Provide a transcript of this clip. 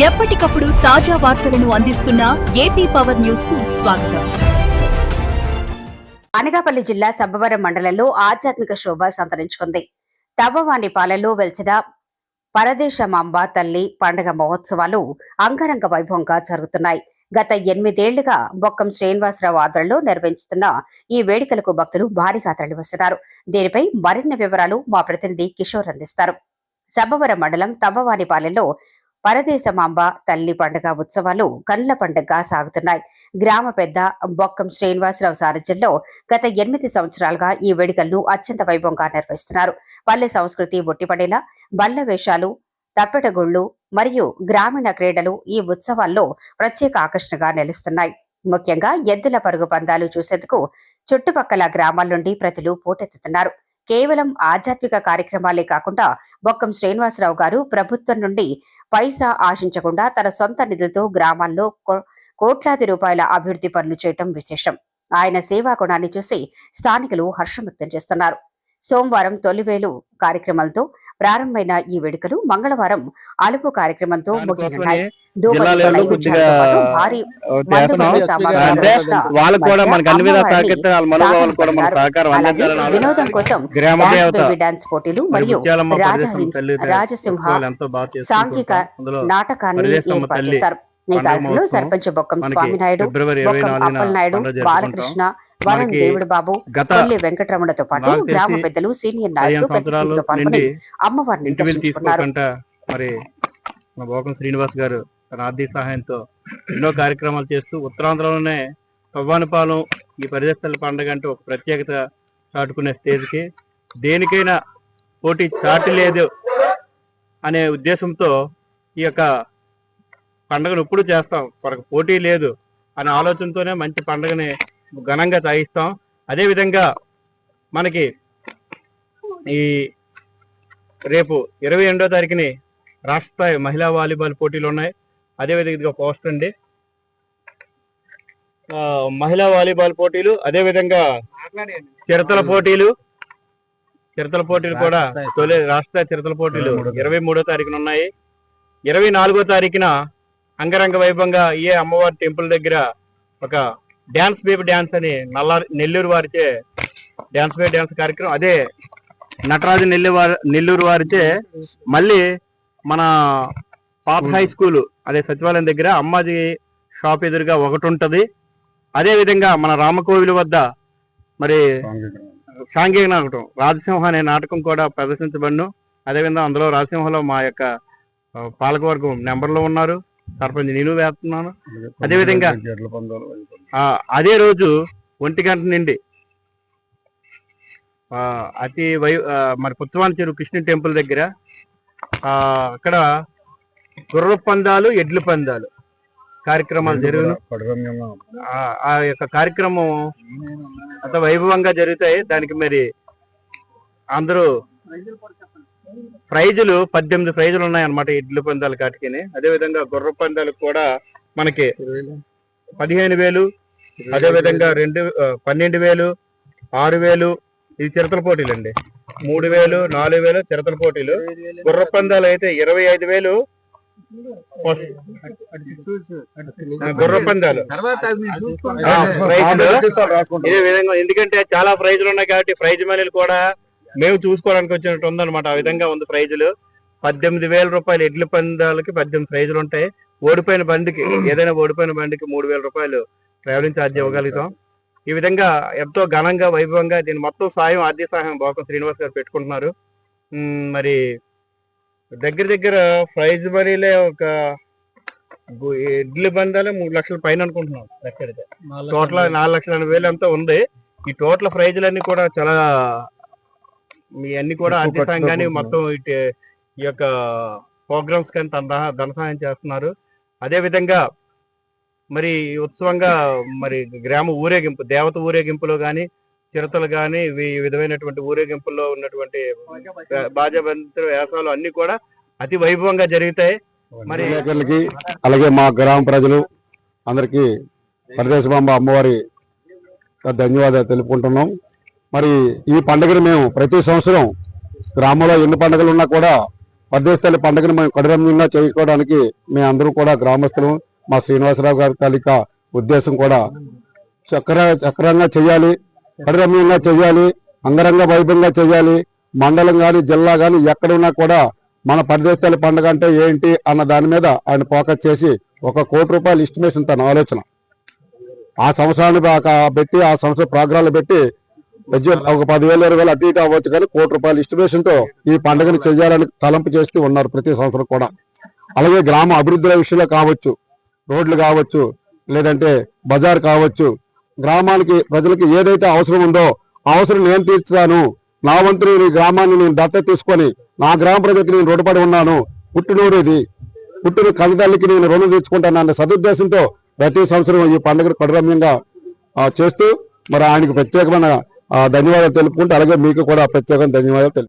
ఎప్పటికప్పుడు తాజా వార్తలను అందిస్తున్న ఏపీ పవర్ న్యూస్ కు స్వాగతం. అనకాపల్లి జిల్లా సబ్బవరం మండలంలో ఆధ్యాత్మిక శోభ సంతరించుకుంది. తవ్వవానిపాలెంలో వెలిసిన పరదేశమాంబ తల్లి పండుగ మహోత్సవాలు అంగరంగ వైభవంగా జరుగుతున్నాయి. గత 8 ఏళ్లుగా బొక్కం శ్రీనివాసరావు ఆధ్వర్యంలో నిర్వహిస్తున్న ఈ వేడుకలకు భక్తులు భారీగా తరలివస్తున్నారు. దీనిపై మరిన్ని వివరాలు మా ప్రతినిధి కిషోర్ అందిస్తారు. సబ్బవరం మండలం తవ్వవానిపాలెంలో పరదేశమాంబ తల్లి పండుగ ఉత్సవాలు కన్నుల పండుగగా సాగుతున్నాయి. గ్రామ పెద్ద బొక్కం శ్రీనివాసరావు సారథ్యంలో గత 8 సంవత్సరాలుగా ఈ వేడుకలను అత్యంత వైభవంగా నిర్వహిస్తున్నారు. పల్లె సంస్కృతి ఒట్టిపడేలా బల్ల వేషాలు, తప్పెటగుళ్లు మరియు గ్రామీణ క్రీడలు ఈ ఉత్సవాల్లో ప్రత్యేక ఆకర్షణగా నిలుస్తున్నాయి. ముఖ్యంగా ఎద్దుల పరుగు పందాలు చూసేందుకు చుట్టుపక్కల గ్రామాల నుండి ప్రజలు పోటెత్తుతున్నారు. కేవలం ఆధ్యాత్మిక కార్యక్రమాలే కాకుండా బొక్కం శ్రీనివాసరావు గారు ప్రభుత్వం నుండి పైసా ఆశించకుండా తన సొంత నిధులతో గ్రామాల్లో కోట్లాది రూపాయల అభివృద్ధి పనులు చేయటం విశేషం. ఆయన సేవా గుణాన్ని చూసి స్థానికులు హర్షం వ్యక్తం చేస్తున్నారు. సోమవారం తొలివేలు కార్యక్రమంతో ప్రారంభమైన ఈ వేడుకలు మంగళవారం అలుపు కార్యక్రమంతో ముగియనున్నాయి. వినోదం కోసం డాన్స్ పోటీలు మరియు రాజసింహ సాంఘిక నాటకాన్ని ఏర్పాటు చేశారు. ఈ కార్యక్రమంలో సర్పంచ్ బొక్కం స్వామినాయుడు, బొక్కం అప్పలనాయుడు, బాలకృష్ణ, వనం దేవుడు బాబు, కొల్లి వెంకటరమణతో పాటు గ్రామ పెద్దలు, సీనియర్ నాయకులు పెద్ద సంఖ్యలో పాల్గొని అమ్మవారిని దర్శించుకున్నారు. మరి బొక్కం శ్రీనివాస్ గారు తన ఆర్థిక సహాయంతో ఎన్నో కార్యక్రమాలు చేస్తూ ఉత్తరాంధ్రలోనే తవ్వానిపాలెం ఈ పరిదస్థల పండుగ అంటే ఒక ప్రత్యేకత చాటుకునే స్టేజ్కి దేనికైనా పోటీ చాటి లేదు అనే ఉద్దేశంతో ఈ యొక్క పండుగను ఎప్పుడు చేస్తాం, మనకు పోటీ లేదు అనే ఆలోచనతోనే మంచి పండుగని ఘనంగా సాగిస్తాం. అదేవిధంగా మనకి ఈ రేపు 22వ తారీఖుని రాష్ట్ర స్థాయి మహిళా వాలీబాల్ పోటీలు ఉన్నాయి. అదేవిధంగా ఇది ఒక పోస్టర్ అండి, మహిళా వాలీబాల్ పోటీలు, అదేవిధంగా చిరతల పోటీలు కూడా తొలి రాష్ట్ర చిరతల పోటీలు 23వ తారీఖున ఉన్నాయి. 24వ తారీఖున అంగరంగ వైభవంగా ఏ అమ్మవారి టెంపుల్ దగ్గర ఒక డ్యాన్స్ బేబీ డ్యాన్స్ అని నెల్లూరు వారిచే డ్యాన్స్ బేబీ డ్యాన్స్ కార్యక్రమం, అదే నటరాజు నెల్లూరు వారిచే మళ్ళీ మన పాత హై స్కూల్ అదే సచివాలయం దగ్గర అమ్మాజీ షాప్ ఎదురుగా ఒకటి ఉంటది. అదే విధంగా మన రామకోవిల వద్ద మరి సాంఘిక నాటకం రాజసింహ అనే నాటకం కూడా ప్రదర్శించబడును. అదేవిధంగా అందులో రాజసింహలో మా యొక్క పాలకవర్గం నెంబర్లో ఉన్నారు, సర్పంచ్ నేను వేస్తున్నాను. అదేవిధంగా అదే రోజు 1 గంట నుండి మరి పుత్తవాని చెరువు కృష్ణ టెంపుల్ దగ్గర అక్కడ గుర్ర పందాలు, ఎడ్ల పందాలు కార్యక్రమాలు జరుగును. ఆ యొక్క కార్యక్రమం అంత వైభవంగా జరుగుతాయి. దానికి మరి అందరూ ప్రైజులు 18 ప్రైజులు ఉన్నాయన్నమాట ఎడ్ల పందాలు కాటికి. అదేవిధంగా గుర్ర పందాలకు కూడా మనకి 15,000, అదేవిధంగా 12,000, 6,000 ఇది చిరతల పోటీలు అండి. 3,000, 4,000 చిరతల పోటీలు. గుర్ర పందాలు అయితే 25,000 గుర్ర పందాలు ఇదే విధంగా. ఎందుకంటే చాలా ప్రైజులు ఉన్నాయి కాబట్టి ప్రైజ్ మనీలు కూడా మేము చూసుకోవడానికి వచ్చినట్టు ఉందన్నమాట. ఆ విధంగా ఉంది ప్రైజులు. 18,000 రూపాయలు ఎడ్ల పందాలకి 18 ప్రైజులు ఉంటాయి. ఓడిపోయిన బండికి ఏదైనా ఓడిపోయిన బండికి 3,000 రూపాయలు ట్రావెలింగ్ ఛార్జ్ ఇవ్వగలుగుతాం. ఈ విధంగా ఎంతో ఘనంగా వైభవంగా దీని మొత్తం సాయం ఆర్థిక సహాయం బొక్కం శ్రీనివాస్ గారు పెట్టుకుంటున్నారు. మరి దగ్గర ప్రైజ్ మనీలే ఒక ఎడ్ల బందాలే 3 లక్షల పైన అనుకుంటున్నాం. టోటల్ 4,80,000 అంతా ఉంది. ఈ టోటల్ ప్రైజులన్నీ కూడా చాలా మీ అన్ని కూడా ఆర్థిక సాయం కానీ మొత్తం ఈ యొక్క ప్రోగ్రామ్స్ కానీ ధన సహాయం చేస్తున్నారు. అదే విధంగా మరి ఉత్సవంగా మరి గ్రామ ఊరేగింపు, దేవత ఊరేగింపులో కానీ చిరతలు కానీ ఈ విధమైనటువంటి ఊరేగింపుల్లో ఉన్నటువంటి బాజాబంతుల వేసాలు అన్ని కూడా అతి వైభవంగా జరుగుతాయి. మరి అలాగే మా గ్రామ ప్రజలు అందరికీ పరదేశమాంబ అమ్మవారి ధన్యవాదాలు తెలుపుకుంటున్నాం. మరి ఈ పండుగను మేము ప్రతి సంవత్సరం గ్రామంలో ఎన్ని పండుగలు ఉన్నా కూడా పరదేశ తల్లి పండుగను మేము కడురంజంగా చేసుకోవడానికి మేము అందరూ కూడా గ్రామస్తులు మా శ్రీనివాసరావు గారి తాలూకా ఉద్దేశం కూడా చక్రంగా చేయాలి, కడురంజంగా చేయాలి, అంగరంగ వైభవంగా చేయాలి. మండలం కానీ జిల్లా కానీ ఎక్కడున్నా కూడా మన పరదేశ తల్లి పండుగ అంటే ఏంటి అన్న దాని మీద ఆయన ఫోకస్ చేసి 1 కోటి రూపాయలు ఎస్టిమేషన్ తన ఆలోచన ఆ సంవత్సరాన్ని పెట్టి ఆ సంవత్సరం ప్రోగ్రాంలు పెట్టి ఒక 10,000 20,000 అటు ఇటు అవ్వచ్చు, కానీ 1 కోటి రూపాయల ఎస్టిమేషన్ తో ఈ పండుగను చేయాలని తలంపు చేస్తూ ఉన్నారు ప్రతి సంవత్సరం కూడా. అలాగే గ్రామ అభివృద్ధుల విషయంలో కావచ్చు, రోడ్లు కావచ్చు, లేదంటే బజార్ కావచ్చు, గ్రామానికి ప్రజలకు ఏదైతే అవసరం ఉందో అవసరం నేను తీర్చుతాను, నా వంతుని ఈ గ్రామాన్ని నేను దత్తత తీసుకొని నా గ్రామ ప్రజలకు నేను రుణపడి ఉన్నాను, పుట్టినూరు ఇది, పుట్టిన కవితల్లికి నేను రుణం తీర్చుకుంటాను అనే సదుద్దేశంతో ప్రతి సంవత్సరం ఈ పండుగను కడురమ్యంగా చేస్తూ మరి ఆయనకు ప్రత్యేకమైన ధన్యవాదాలు తెలుపుకుంటూ అలాగే మీకు కూడా ప్రత్యేకమైన ధన్యవాదాలు తెలుపు.